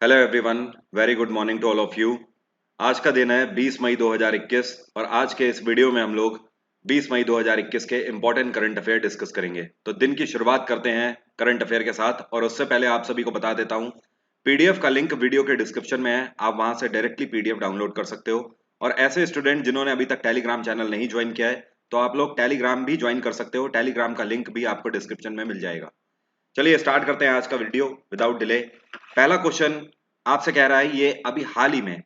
Hello everyone, very good morning to all of you. आज का दिन है 20 मई 2021 और आज के इस वीडियो में हम लोग 20 मई 2021 के इंपॉर्टेंट करंट अफेयर डिस्कस करेंगे। तो दिन की शुरुआत करते हैं करंट अफेयर के साथ और उससे पहले आप सभी को बता देता हूं, पीडीएफ का लिंक वीडियो के डिस्क्रिप्शन में है, आप वहां से डायरेक्टली पीडीएफ डाउनलोड कर सकते हो। और ऐसे स्टूडेंट जिन्होंने अभी तक टेलीग्राम चैनल नहीं ज्वाइन किया है तो आप लोग टेलीग्राम भी ज्वाइन कर सकते हो, टेलीग्राम का लिंक भी आपको डिस्क्रिप्शन में मिल जाएगा। चलिए स्टार्ट करते हैं आज का वीडियो विदाउट डिले। पहला क्वेश्चन आपसे कह रहा है, ये अभी हाल ही में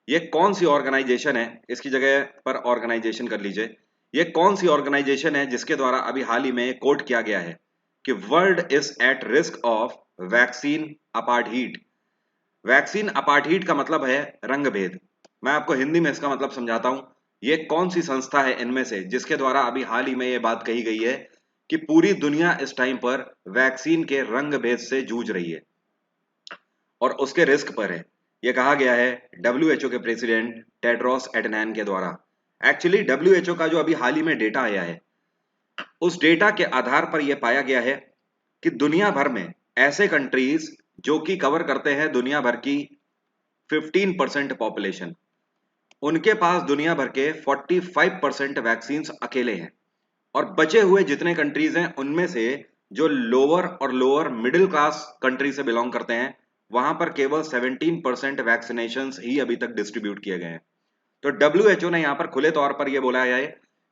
ये कौन सी ऑर्गेनाइजेशन है, इसकी जगह पर ऑर्गेनाइजेशन कर लीजिए। ये कौन सी ऑर्गेनाइजेशन है जिसके द्वारा अभी हाल ही में कोट किया गया है कि world is at risk of vaccine apartheid. Vaccine apartheid का मतलब है रंग भेद। मैं आपको हिंदी में इसका मतलब समझाता हूं। ये कौन सी संस्था है इनमें से जिसके द्वारा अभी हाल ही में ये बात कही गई है कि पूरी दुनिया इस टाइम पर वैक्सीन के रंग भेद से जूझ रही है और उसके रिस्क पर है। यह कहा गया है डब्ल्यूएचओ के प्रेसिडेंट टेड्रोस एडनैन के द्वारा। एक्चुअली डब्ल्यूएचओ का जो अभी हाल ही में डेटा आया है, उस डेटा के आधार पर यह पाया गया है कि दुनिया भर में ऐसे कंट्रीज जो कि कवर करते हैं दुनिया भर की 15% पॉपुलेशन, उनके पास दुनिया भर के 45% वैक्सीन अकेले हैं। और बचे हुए जितने कंट्रीज हैं उनमें से जो लोअर और लोअर मिडिल क्लास कंट्री से बिलोंग करते हैं, वहां पर केवल 17% वैक्सीनेशन ही अभी तक डिस्ट्रीब्यूट किए गए हैं। तो डब्ल्यूएचओ ने यहां पर खुले तौर पर यह बोला है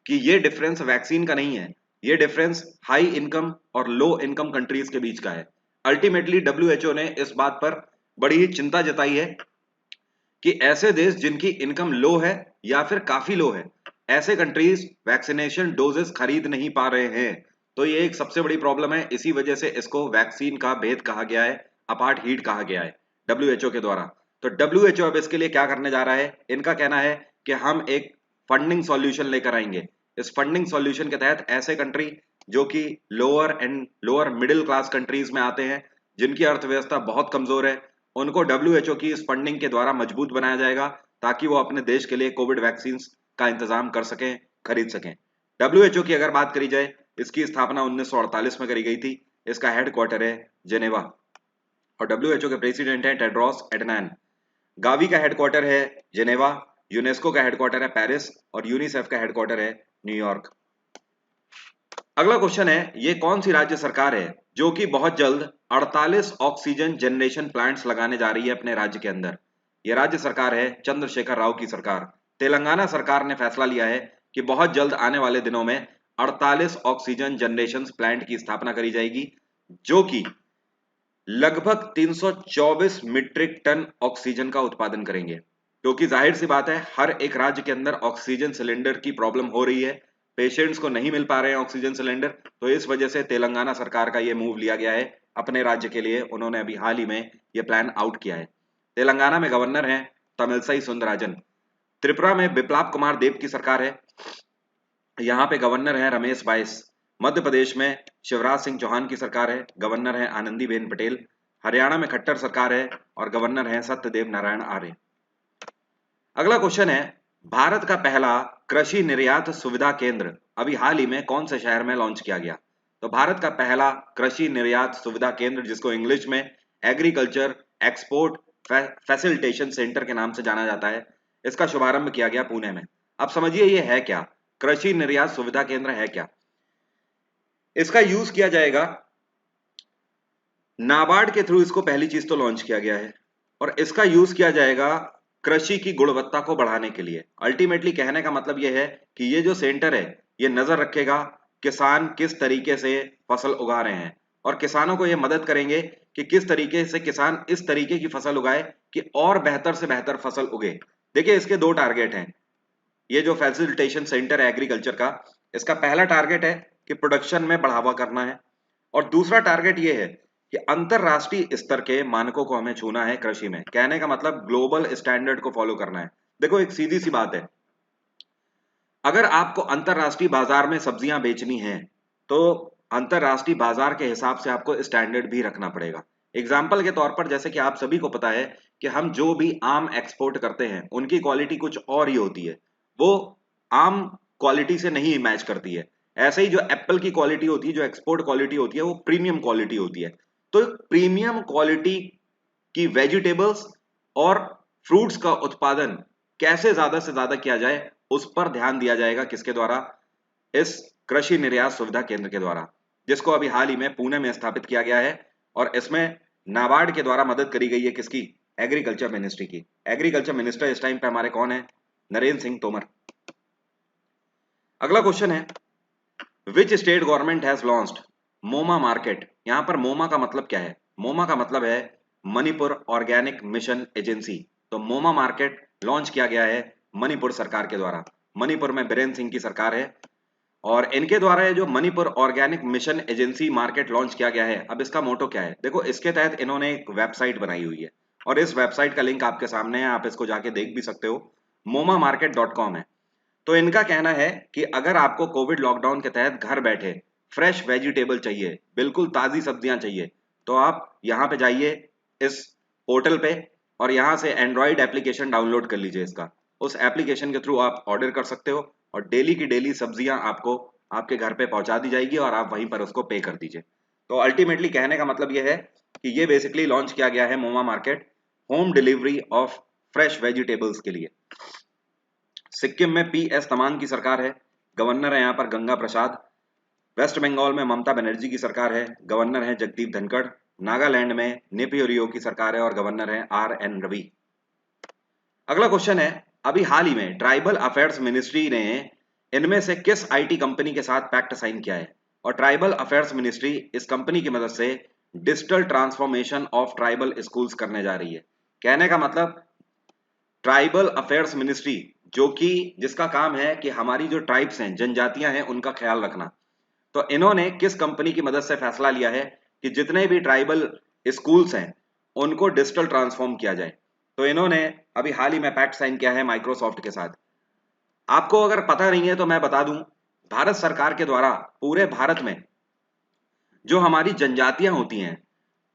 कि ये डिफरेंस वैक्सीन का नहीं है, ये डिफरेंस हाई इनकम और लो इनकम कंट्रीज के बीच का है। अल्टीमेटली डब्ल्यूएचओ ने इस बात पर बड़ी ही चिंता जताई है कि ऐसे देश जिनकी इनकम लो है या फिर काफी लो है, ऐसे कंट्रीज वैक्सीनेशन डोजेस खरीद नहीं पा रहे हैं। तो ये एक सबसे बड़ी प्रॉब्लम है, इसी वजह से इसको वैक्सीन का भेद कहा गया है, अपार्ट हीट कहा गया है डब्ल्यूएचओ के द्वारा। तो डब्ल्यूएचओ अब इसके लिए क्या करने जा रहा है, इनका कहना है कि हम एक फंडिंग सॉल्यूशन लेकर आएंगे। इस फंडिंग सॉल्यूशन के तहत ऐसे कंट्री जो कि lower and lower middle class countries में आते हैं, जिनकी अर्थव्यवस्था बहुत कमजोर है, उनको डब्ल्यूएचओ की इस फंडिंग के द्वारा मजबूत बनाया जाएगा ताकि वो अपने देश के लिए कोविड वैक्सीन का इंतजाम कर सकें, खरीद सकें। डब्ल्यूएचओ की अगर बात करी जाए, इसकी स्थापना 1948 में करी गई थी। इसका हेडक्वार्टर है जेनेवा और डब्ल्यूएचओ के प्रेसिडेंट है टेड्रोस एडनैन। गावी का हेडक्वार्टर है जेनेवा, यूनेस्को का हेडक्वार्टर है पेरिस और यूनिसेफ का हेडक्वार्टर है न्यूयॉर्क। अगला क्वेश्चन है, ये कौन सी राज्य सरकार है जो कि बहुत जल्द 48 ऑक्सीजन जनरेशन प्लांट्स लगाने जा रही है अपने राज्य के अंदर। यह राज्य सरकार है चंद्रशेखर राव की सरकार। तेलंगाना सरकार ने फैसला लिया है कि बहुत जल्द आने वाले दिनों में 48 ऑक्सीजन जनरेशन प्लांट की स्थापना करी जाएगी, जो कि लगभग 324 मीट्रिक टन ऑक्सीजन का उत्पादन करेंगे। क्योंकि जाहिर सी बात है, हर एक राज्य के अंदर ऑक्सीजन सिलेंडर की प्रॉब्लम हो रही है, पेशेंट्स को नहीं मिल पा रहे हैं ऑक्सीजन सिलेंडर। तो इस वजह से तेलंगाना सरकार का यह मूव लिया गया है अपने राज्य के लिए। उन्होंने अभी हाल ही में यह प्लान आउट किया है। तेलंगाना में गवर्नर हैं तमिलसाई सुंदरराजन। त्रिपुरा में बिप्लाब कुमार देब की सरकार है, यहाँ पे गवर्नर हैं रमेश बाइस। मध्य प्रदेश में शिवराज सिंह चौहान की सरकार है, गवर्नर हैं आनंदीबेन पटेल। हरियाणा में खट्टर सरकार है और गवर्नर हैं सत्यदेव नारायण आर्य। अगला क्वेश्चन है, भारत का पहला कृषि निर्यात सुविधा केंद्र अभी हाल ही में कौन से शहर में लॉन्च किया गया। तो भारत का पहला कृषि निर्यात सुविधा केंद्र, जिसको इंग्लिश में एग्रीकल्चर एक्सपोर्ट फैसिलिटेशन सेंटर के नाम से जाना जाता है, इसका शुभारंभ किया गया पुणे में। अब समझिए ये है क्या, कृषि निर्यात सुविधा केंद्र है क्या। इसका यूज किया जाएगा नाबार्ड के थ्रू, इसको पहली चीज तो लॉन्च किया गया है और इसका यूज किया जाएगा कृषि की गुणवत्ता को बढ़ाने के लिए। अल्टीमेटली कहने का मतलब यह है कि ये जो सेंटर है ये नजर रखेगा किसान किस तरीके से फसल उगा रहे हैं और किसानों को ये मदद करेंगे कि किस तरीके से किसान इस तरीके की फसल उगाए कि और बेहतर से बेहतर फसल उगे। देखिए इसके दो टारगेट हैं। ये जो फैसिलिटेशन सेंटर है एग्रीकल्चर का, इसका पहला टारगेट है कि प्रोडक्शन में बढ़ावा करना है और दूसरा टारगेट ये है कि अंतरराष्ट्रीय स्तर के मानकों को हमें छूना है कृषि में। कहने का मतलब ग्लोबल स्टैंडर्ड को फॉलो करना है। देखो एक सीधी सी बात है, अगर आपको अंतरराष्ट्रीय बाजार में सब्जियां बेचनी हैं तो अंतरराष्ट्रीय बाजार के हिसाब से आपको स्टैंडर्ड भी रखना पड़ेगा। एग्जाम्पल के तौर पर, जैसे कि आप सभी को पता है कि हम जो भी आम एक्सपोर्ट करते हैं उनकी क्वालिटी कुछ और ही होती है, वो आम क्वालिटी से नहीं मैच करती है। ऐसे ही जो एप्पल की क्वालिटी होती है, जो एक्सपोर्ट क्वालिटी होती है, वो प्रीमियम क्वालिटी होती है। तो प्रीमियम क्वालिटी कि वेजिटेबल्स और फ्रूट्स का उत्पादन कैसे ज्यादा से ज्यादा किया जाए, उस पर ध्यान दिया जाएगा। किसके द्वारा? इस कृषि निर्यात सुविधा केंद्र के द्वारा, जिसको अभी हाल ही में पुणे में स्थापित किया गया है। और इसमें नाबार्ड के द्वारा मदद करी गई है। किसकी? एग्रीकल्चर मिनिस्ट्री की। एग्रीकल्चर मिनिस्टर इस टाइम पे हमारे कौन है? नरेंद्र सिंह तोमर। अगला क्वेश्चन है, which state government has launched MoMa market? यहां पर मोमा का मतलब क्या है? मोमा का मतलब है मणिपुर ऑर्गेनिक मिशन एजेंसी। तो मोमा मार्केट लॉन्च किया गया है मणिपुर सरकार के द्वारा। मणिपुर में बीरेंद्र सिंह की सरकार है और इनके द्वारा ये जो Manipur organic mission agency market launch किया गया है। अब इसका मोटो क्या है? देखो, इसके तहत इन्होंने एक वेबसाइट बनाई हुई है और इस वेबसाइट का लिंक आपके सामने है, आप इसको जाके देख भी सकते हो। momamarket.com है। तो इनका कहना है कि अगर आपको कोविड लॉकडाउन के तहत घर बैठे फ्रेश वेजिटेबल चाहिए, बिल्कुल ताजी सब्जियां चाहिए, तो आप यहाँ पे जाइए इस पोर्टल पे और यहाँ से एंड्रॉइड एप्लीकेशन डाउनलोड कर लीजिए इसका। उस एप्लीकेशन के थ्रू आप ऑर्डर कर सकते हो और डेली की डेली सब्जियां आपको आपके घर पे पहुंचा दी जाएगी और आप वहीं पर उसको पे कर दीजिए। तो अल्टीमेटली कहने का मतलब यह है कि ये बेसिकली लॉन्च किया गया है MoMa market, home delivery of fresh vegetables के लिए। सिक्किम में PS तमांग की सरकार है, गवर्नर है यहाँ पर गंगा प्रसाद। वेस्ट बंगाल में ममता बनर्जी की सरकार है, गवर्नर है जगदीप धनखड़। नागालैंड में नेपियो रियो की सरकार है और गवर्नर है RN रवि। अगला क्वेश्चन है, अभी हाल ही में ट्राइबल अफेयर्स मिनिस्ट्री ने इनमें से किस IT कंपनी के साथ पैक्ट साइन किया है? और ट्राइबल अफेयर्स मिनिस्ट्री इस कंपनी की मदद से digital transformation of tribal schools करने जा रही है। कहने का मतलब, ट्राइबल अफेयर्स मिनिस्ट्री जो कि जिसका काम है कि हमारी जो ट्राइब्स हैं, जनजातियां हैं, उनका ख्याल रखना। तो इन्होंने किस कंपनी की मदद से फैसला लिया है कि जितने भी ट्राइबल स्कूल्स हैं उनको डिजिटल ट्रांसफॉर्म किया जाए? तो इन्होंने अभी हाल ही में पैक्ट साइन किया है माइक्रोसॉफ्ट के साथ। आपको अगर पता नहीं है तो मैं बता दूं, भारत सरकार के द्वारा पूरे भारत में जो हमारी जनजातियां होती हैं,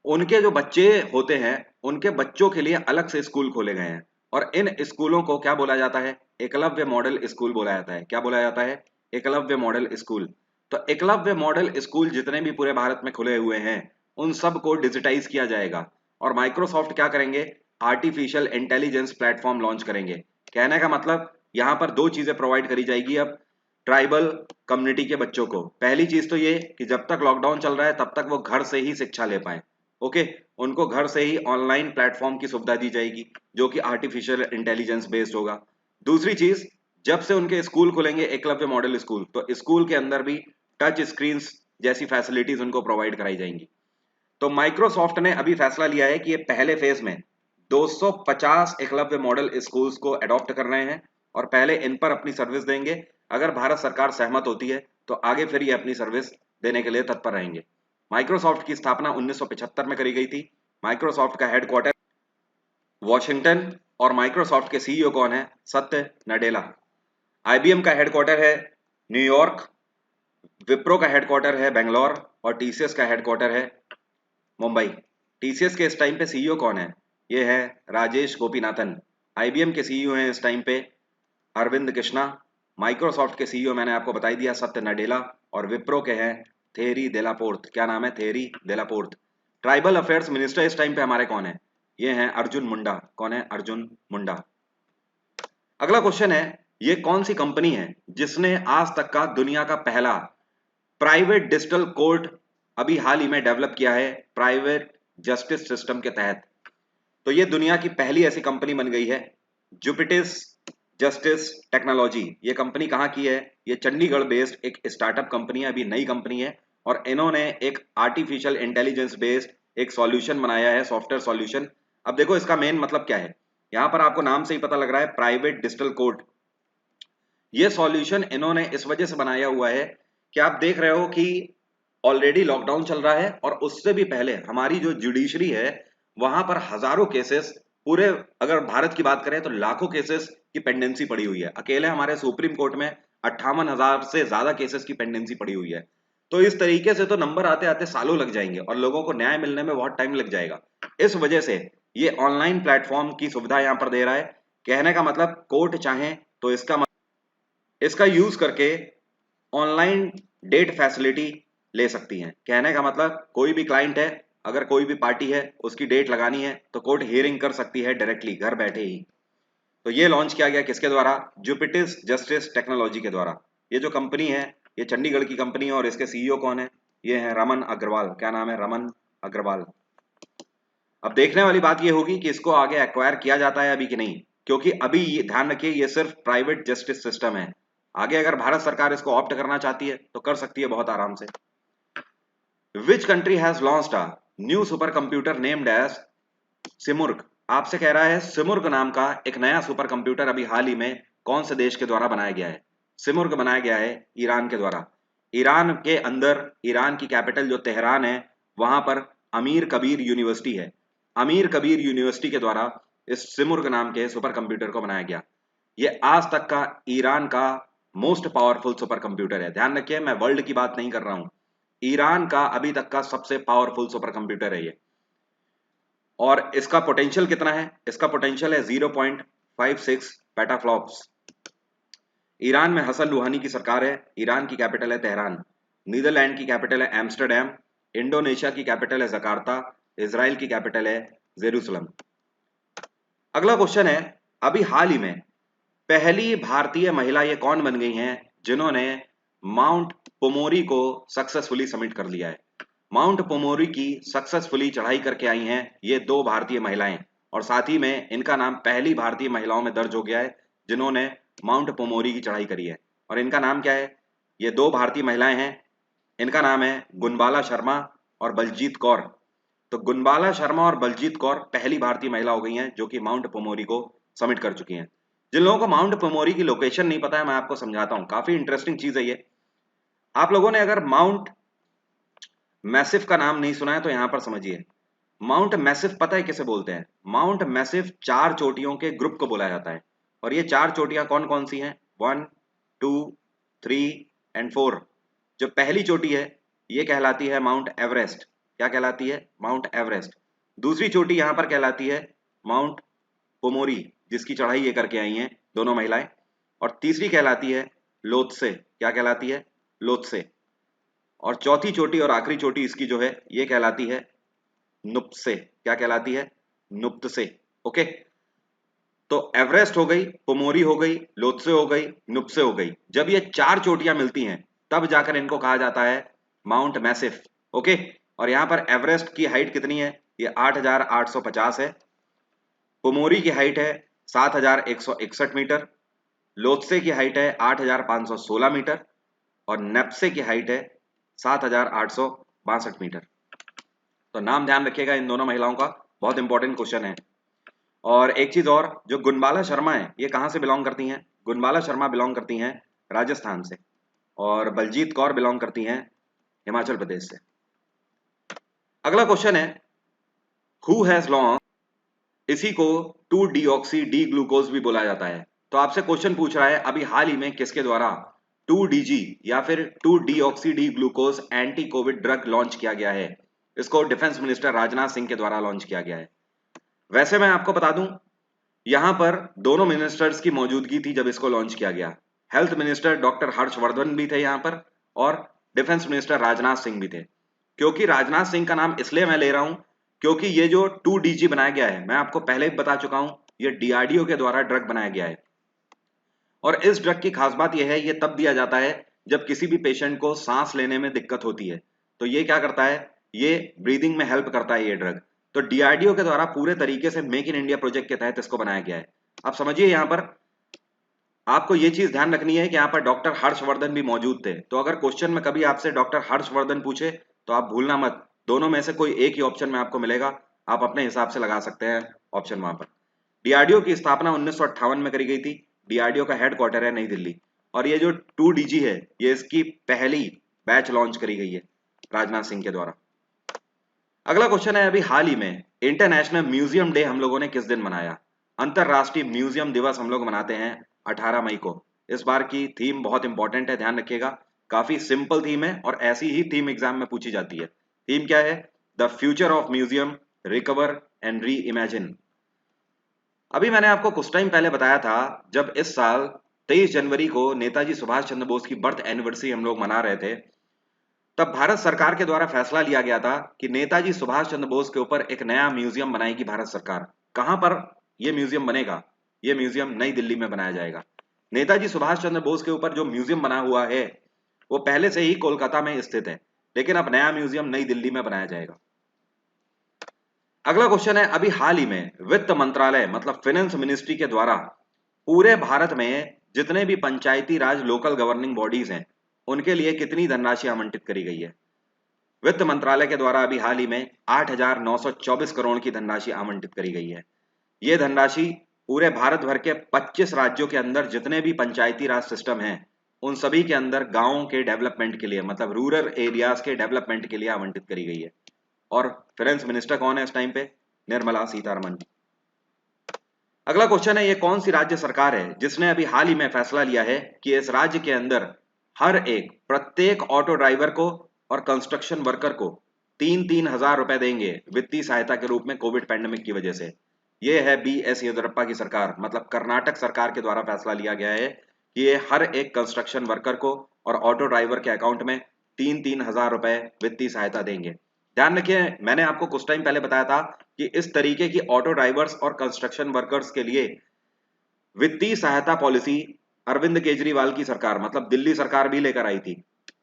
उनके जो बच्चे होते हैं, उनके बच्चों के लिए अलग से स्कूल खोले गए हैं और इन स्कूलों को क्या बोला जाता है? एकलव्य मॉडल स्कूल बोला जाता है। क्या बोला जाता है? Eklavya model school. तो एकलव्य मॉडल स्कूल जितने भी पूरे भारत में खुले हुए हैं, उन सब को डिजिटाइज किया जाएगा। और माइक्रोसॉफ्ट क्या करेंगे? आर्टिफिशियल इंटेलिजेंस प्लेटफॉर्म लॉन्च करेंगे। कहने का मतलब, यहाँ पर दो चीजें प्रोवाइड करी जाएगी अब ट्राइबल कम्युनिटी के बच्चों को। पहली चीज तो ये कि जब तक लॉकडाउन चल रहा है तब तक वो घर से ही शिक्षा ले पाए। ओके, उनको घर से ही ऑनलाइन प्लेटफॉर्म की सुविधा दी जाएगी जो कि आर्टिफिशियल इंटेलिजेंस बेस्ड होगा। दूसरी चीज, जब से उनके स्कूल खुलेंगे एकलव्य मॉडल स्कूल, तो स्कूल के अंदर भी टच स्क्रीन जैसी फैसिलिटीज उनको प्रोवाइड कराई जाएंगी। तो माइक्रोसॉफ्ट ने अभी फैसला लिया है कि ये पहले फेज में 250 एकलव्य मॉडल स्कूल्स को अडॉप्ट कर रहे हैं और पहले इन पर अपनी सर्विस देंगे। अगर भारत सरकार सहमत होती है तो आगे फिर ये अपनी सर्विस देने के लिए तत्पर रहेंगे। माइक्रोसॉफ्ट की स्थापना 1975 में करी गई थी। माइक्रोसॉफ्ट का हेडक्वार्टर वॉशिंगटन और माइक्रोसॉफ्ट के CEO कौन है? सत्य नडेला। IBM का हेडक्वार्टर है न्यूयॉर्क, विप्रो का हेडक्वार्टर है बेंगलोर और TCS का हेडक्वार्टर है मुंबई। TCS के इस टाइम पे CEO कौन है? ये है राजेश गोपीनाथन। IBM के CEO हैं इस टाइम पे अरविंद कृष्णा। माइक्रोसॉफ्ट के CEO मैंने आपको बताई दिया सत्य नडेला और विप्रो के हैं थेरी देलापोर्ट। क्या नाम है? थेरी देलापोर्ट। ट्राइबल अफेयर्स मिनिस्टर इस टाइम पे हमारे कौन है? ये हैं अर्जुन मुंडा। कौन है? अर्जुन मुंडा। अगला क्वेश्चन है, ये कौन सी कंपनी है जिसने आज तक का दुनिया का पहला प्राइवेट डिजिटल कोर्ट अभी हाल ही में डेवलप किया है प्राइवेट जस्टिस सिस्टम के तहत? तो ये दुनिया की पहली ऐसी कंपनी बन गई है, जुपिटिस जस्टिस टेक्नोलॉजी। ये कंपनी कहाँ की है? ये चंडीगढ़ बेस्ड एक स्टार्टअप कंपनी है, अभी नई कंपनी है और इन्होंने एक आर्टिफिशियल इंटेलिजेंस बेस्ड एक सॉल्यूशन बनाया है, सॉफ्टवेयर सॉल्यूशन। अब देखो इसका मेन मतलब क्या है, यहाँ पर आपको नाम से ही पता लग रहा है, प्राइवेट डिजिटल कोर्ट। ये सॉल्यूशन इन्होंने इस वजह से बनाया हुआ है कि आप देख रहे हो कि ऑलरेडी लॉकडाउन चल रहा है और उससे भी पहले हमारी जो जुडिशरी है वहां पर हजारों केसेस, पूरे अगर भारत की बात करें तो लाखों केसेस की पेंडेंसी पड़ी हुई है। अकेले हमारे सुप्रीम कोर्ट में 58,000 से ज्यादा केसेस की पेंडेंसी पड़ी हुई है। तो इस तरीके से तो नंबर आते आते सालों लग जाएंगे और लोगों को न्याय मिलने में बहुत टाइम लग जाएगा। इस वजह से ये ऑनलाइन प्लेटफॉर्म की सुविधा यहाँ पर दे रहा है। कहने का मतलब, कोर्ट चाहे तो इसका यूज करके ऑनलाइन डेट फैसिलिटी ले सकती हैं। कहने का मतलब, कोई भी क्लाइंट है अगर कोई भी पार्टी है उसकी डेट लगानी है तो कोर्ट हियरिंग कर सकती है डायरेक्टली घर बैठे ही। तो ये लॉन्च किया गया किसके द्वारा? जुपिटर्स जस्टिस टेक्नोलॉजी के द्वारा। ये जो कंपनी है ये चंडीगढ़ की कंपनी है और इसके सीईओ कौन है? ये है रमन अग्रवाल। क्या नाम है? रमन अग्रवाल। अब देखने वाली बात ये होगी कि इसको आगे एक्वायर किया जाता है अभी कि नहीं, क्योंकि अभी ये ध्यान रखिए ये सिर्फ प्राइवेट जस्टिस सिस्टम है। आगे अगर भारत सरकार इसको ऑप्ट करना चाहती है तो कर सकती है बहुत आराम से। Which country has launched a new super computer named as Simurgh? आपसे कह रहा है सिमुर्ग नाम का एक नया सुपर कंप्यूटर अभी हाल ही में कौन से देश के द्वारा बनाया गया है? सिमुर्ग बनाया गया है ईरान के द्वारा। ईरान के अंदर, ईरान की कैपिटल जो तेहरान है, वहां पर अमीर कबीर यूनिवर्सिटी है। अमीर कबीर यूनिवर्सिटी के द्वारा इस सिमुर्ग नाम के सुपर कंप्यूटर को बनाया गया। ये आज तक का ईरान का मोस्ट पावरफुल सुपर कंप्यूटर है। ध्यान रखिए मैं वर्ल्ड की बात नहीं कर रहा हूं, ईरान का अभी तक का सबसे पावरफुल सुपर कंप्यूटर है ये। और इसका पोटेंशियल कितना है? इसका पोटेंशियल है 0.56 पेटाफ्लॉप्स। ईरान में हसन रूहानी की सरकार है। ईरान की कैपिटल है तेहरान। नीदरलैंड की कैपिटल है एम्स्टरडैम। इंडोनेशिया की कैपिटल है जकार्ता। इजराइल की कैपिटल है जेरूसलम। अगला क्वेश्चन है, अभी हाल ही में पहली भारतीय महिला ये कौन बन गई हैं जिन्होंने माउंट पोमोरी को सक्सेसफुली समिट कर लिया है? माउंट पोमोरी की सक्सेसफुली चढ़ाई करके आई हैं ये दो भारतीय महिलाएं, और साथ ही में इनका नाम पहली भारतीय महिलाओं में दर्ज हो गया है जिन्होंने माउंट पोमोरी की चढ़ाई करी है। और इनका नाम क्या है? ये दो भारतीय महिलाएं हैं, इनका नाम है गुनबाला शर्मा और बलजीत कौर। तो गुनबाला शर्मा और बलजीत कौर पहली भारतीय महिला हो गई हैं जो कि माउंट पोमोरी को समिट कर चुकी हैं। जिन लोगों को माउंट पोमोरी की लोकेशन नहीं पता है मैं आपको समझाता हूं, काफी इंटरेस्टिंग चीज है ये। आप लोगों ने अगर माउंट मैसिव का नाम नहीं सुना है तो यहां पर समझिए। माउंट मैसिव पता है किसे बोलते हैं? माउंट मैसिव चार चोटियों के ग्रुप को बोला जाता है। और ये चार चोटियां कौन कौन सी हैं? 1, 2, 3 एंड 4। जो पहली चोटी है ये कहलाती है माउंट एवरेस्ट। क्या कहलाती है? Mount Everest. दूसरी चोटी यहां पर कहलाती है माउंट पोमोरी, जिसकी चढ़ाई ये करके आई हैं दोनों महिलाएं। और तीसरी कहलाती है लोत्से। क्या कहलाती है? लोत्से। और चौथी चोटी और आखिरी चोटी इसकी जो है ये कहलाती है नुप्से। क्या कहलाती है? नुप्तसे। ओके, तो एवरेस्ट हो गई, पोमोरी हो गई, लोत्से हो गई, नुप्से हो गई। जब ये चार चोटियां मिलती हैं तब जाकर इनको कहा जाता है माउंट मैसिफ। ओके, और यहां पर एवरेस्ट की हाइट कितनी है? ये 8,850 है। पोमोरी की हाइट है 7,161 मीटर। लोत्से की हाइट है 8,516 मीटर। और नेप्से की हाइट है 7,862 मीटर। तो नाम ध्यान रखिएगा इन दोनों महिलाओं का, बहुत इंपॉर्टेंट क्वेश्चन है। और एक चीज और, जो गुनबाला शर्मा है ये कहां से बिलोंग करती हैं? गुनबाला शर्मा बिलोंग करती हैं राजस्थान से। और बलजीत कौर बिलोंग करती हैं हिमाचल प्रदेश से। अगला क्वेश्चन है, हु हैज लॉन्च, इसी को 2 डीऑक्सी डी ग्लूकोज भी बोला जाता है। तो आपसे क्वेश्चन पूछ रहा है अभी हाल ही में किसके द्वारा 2 DG या फिर 2 deoxy D glucose anti Covid drug launch किया गया है? इसको डिफेंस मिनिस्टर राजनाथ सिंह के द्वारा लॉन्च किया गया है। वैसे मैं आपको बता दूं यहां पर दोनों मिनिस्टर्स की मौजूदगी थी जब इसको लॉन्च किया गया। हेल्थ मिनिस्टर डॉक्टर हर्षवर्धन भी थे यहां पर और डिफेंस मिनिस्टर राजनाथ सिंह भी थे। क्योंकि राजनाथ सिंह का नाम इसलिए मैं ले रहा हूं क्योंकि ये जो 2 DG बनाया गया है मैं आपको पहले भी बता चुका हूं, ये डीआरडीओ के द्वारा ड्रग बनाया गया है। और इस ड्रग की खास बात यह है ये तब दिया जाता है जब किसी भी पेशेंट को सांस लेने में दिक्कत होती है। तो ये क्या करता है? ये ब्रीदिंग में हेल्प करता है ये ड्रग। तो डीआरडीओ के द्वारा पूरे तरीके से मेक इन इंडिया प्रोजेक्ट के तहत इसको बनाया गया है। आप समझिए यहां पर आपको ये चीज ध्यान रखनी है कि यहाँ पर डॉक्टर हर्षवर्धन भी मौजूद थे। तो अगर क्वेश्चन में कभी आपसे डॉक्टर हर्षवर्धन पूछे तो आप भूलना मत, दोनों में से कोई एक ही ऑप्शन में आपको मिलेगा, आप अपने हिसाब से लगा सकते हैं ऑप्शन वहां पर। डीआरडीओ की स्थापना 1958 में करी गई थी। डीआरडीओ का हेडक्वार्टर है नई दिल्ली। और ये जो 2 DG है ये इसकी पहली बैच लॉन्च करी गई है राजनाथ सिंह के द्वारा। अगला क्वेश्चन है, अभी हाल ही में इंटरनेशनल म्यूजियम डे हम लोगों ने किस दिन मनाया? अंतरराष्ट्रीय म्यूजियम दिवस हम लोग मनाते हैं 18 मई को। इस बार की थीम बहुत इंपॉर्टेंट है, ध्यान रखिएगा। काफी सिंपल थीम है और ऐसी ही थीम एग्जाम में पूछी जाती है। थीम क्या है? The future of museum, recover and re imagine. अभी मैंने आपको कुछ टाइम पहले बताया था जब इस साल 23 जनवरी को नेताजी सुभाष चंद्र बोस की बर्थ एनिवर्सरी हम लोग मना रहे थे, तब भारत सरकार के द्वारा फैसला लिया गया था कि नेताजी सुभाष चंद्र बोस के ऊपर एक नया म्यूजियम बनाएगी भारत सरकार। कहां पर यह म्यूजियम बनेगा? यह म्यूजियम नई दिल्ली में बनाया जाएगा। नेताजी सुभाष चंद्र बोस के ऊपर जो म्यूजियम बना हुआ है वो पहले से ही कोलकाता में स्थित है, लेकिन अब नया म्यूजियम नई दिल्ली में बनाया जाएगा। अगला क्वेश्चन है, अभी हाल ही में वित्त मंत्रालय मतलब फाइनेंस मिनिस्ट्री के द्वारा पूरे भारत में जितने भी पंचायती राज लोकल गवर्निंग बॉडीज हैं उनके लिए कितनी धनराशि आवंटित करी गई है? वित्त मंत्रालय के द्वारा अभी हाल ही में 8,924 करोड़ की धनराशि आवंटित करी गई है। यह धनराशि पूरे भारत भर के 25 राज्यों के अंदर जितने भी पंचायती राज सिस्टम हैं उन सभी के अंदर गांवों के डेवलपमेंट के लिए मतलब रूरल एरियाज के डेवलपमेंट के लिए आवंटित करी गई है। और फाइनेंस मिनिस्टर कौन है इस टाइम पे? निर्मला सीतारमण। अगला क्वेश्चन है, ये कौन सी राज्य सरकार है जिसने अभी हाल ही में फैसला लिया है कि इस राज्य के अंदर हर एक प्रत्येक ऑटो ड्राइवर को और कंस्ट्रक्शन वर्कर को 3-3 हजार रुपए देंगे वित्तीय सहायता के रूप में कोविड पैंडेमिक की वजह से? ये है BS येदियुरप्पा की सरकार, मतलब कर्नाटक सरकार के द्वारा फैसला लिया गया है कि ये हर एक कंस्ट्रक्शन वर्कर को और ऑटो ड्राइवर के अकाउंट में 3-3 हजार रुपए वित्तीय सहायता देंगे। ध्यान रखिए, मैंने आपको कुछ टाइम पहले बताया था कि इस तरीके की ऑटो ड्राइवर्स और कंस्ट्रक्शन वर्कर्स के लिए वित्तीय सहायता पॉलिसी अरविंद केजरीवाल की सरकार मतलब दिल्ली सरकार भी लेकर आई थी।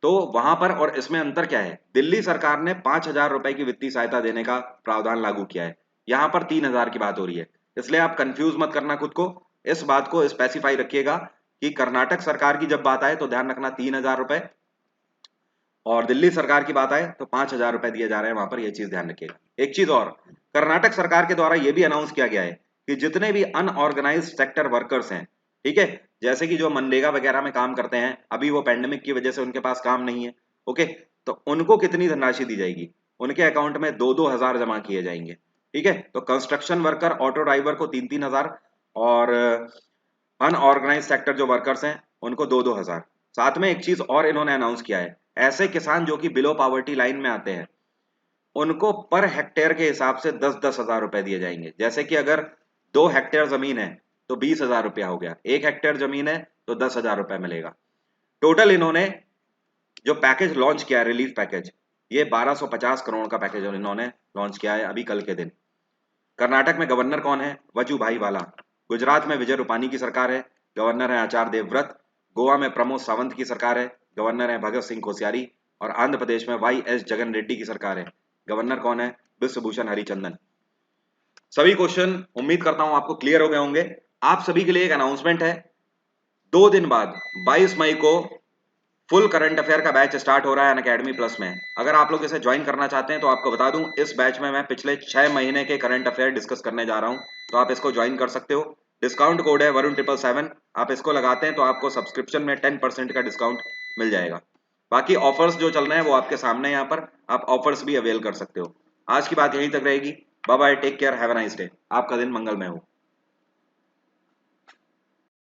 तो वहां पर और इसमें अंतर क्या है? दिल्ली सरकार ने 5,000 रुपए की वित्तीय सहायता देने का प्रावधान लागू किया है, यहां पर 3,000 की बात हो रही है। इसलिए आप कंफ्यूज मत करना खुद को, इस बात को स्पेसिफाई रखिएगा कि कर्नाटक सरकार की जब बात आए तो ध्यान रखना 3,000 रुपए, और दिल्ली सरकार की बात आए तो 5,000 रुपए दिए जा रहे हैं वहां पर, यह चीज ध्यान रखिएगा। एक चीज और, कर्नाटक सरकार के द्वारा यह भी अनाउंस किया गया है कि जितने भी अनऑर्गेनाइज्ड सेक्टर वर्कर्स हैं, ठीक है, जैसे कि जो मनरेगा वगैरह में काम करते हैं, अभी वो पैंडेमिक की वजह से उनके पास काम नहीं है, ओके, तो उनको कितनी धनराशि दी जाएगी? उनके अकाउंट में 2-2 हजार जमा किए जाएंगे, ठीक है। तो कंस्ट्रक्शन वर्कर ऑटो ड्राइवर को 3-3 हजार और अनऑर्गेनाइज सेक्टर जो वर्कर्स हैं उनको 2-2 हजार। साथ में एक चीज और इन्होंने अनाउंस किया है, ऐसे किसान जो कि बिलो पॉवर्टी लाइन में आते हैं उनको पर हेक्टेयर के हिसाब से 10-10 हजार रुपए दिए जाएंगे। जैसे कि अगर 2 हेक्टेयर जमीन है तो 20,000 रुपया हो गया, 1 हेक्टेयर जमीन है तो 10,000 रुपया मिलेगा। टोटल इन्होंने जो पैकेज लॉन्च किया है, रिलीफ पैकेज, ये 1250 करोड़ का पैकेज इन्होंने लॉन्च किया है अभी कल के दिन। कर्नाटक में गवर्नर कौन है? वजुभाई वाला। गुजरात में विजय रूपानी की सरकार है, गवर्नर है आचार्य देवव्रत। गोवा में प्रमोद सावंत की सरकार है, गवर्नर है भगत सिंह कोश्यारी। और आंध्र प्रदेश में YS जगन रेड्डी की सरकार है, गवर्नर कौन है? विश्वभूषण हरिचंदन। सभी क्वेश्चन उम्मीद करता हूं आपको क्लियर हो गए होंगे। आप सभी के लिए एक अनाउंसमेंट है, 2 दिन बाद 22 मई को फुल करंट अफेयर का बैच स्टार्ट हो रहा है अनअकैडमी प्लस में। अगर आप लोग इसे ज्वाइन करना चाहते हैं तो आपको बता दूं, इस बैच में मैं पिछले 6 महीने के करंट अफेयर डिस्कस करने जा रहा हूं, तो आप इसको ज्वाइन कर सकते हो। डिस्काउंट कोड है वरुण 777, आप इसको लगाते हैं तो आपको सब्सक्रिप्शन में 10% का डिस्काउंट मिल जाएगा। बाकी ऑफर्स जो चल रहे हैं वो आपके सामने, यहाँ पर आप ऑफर्स भी अवेल कर सकते हो। आज की बात यहीं तक रहेगी। Bye bye, take care, have a nice day. आपका दिन मंगलमय हो।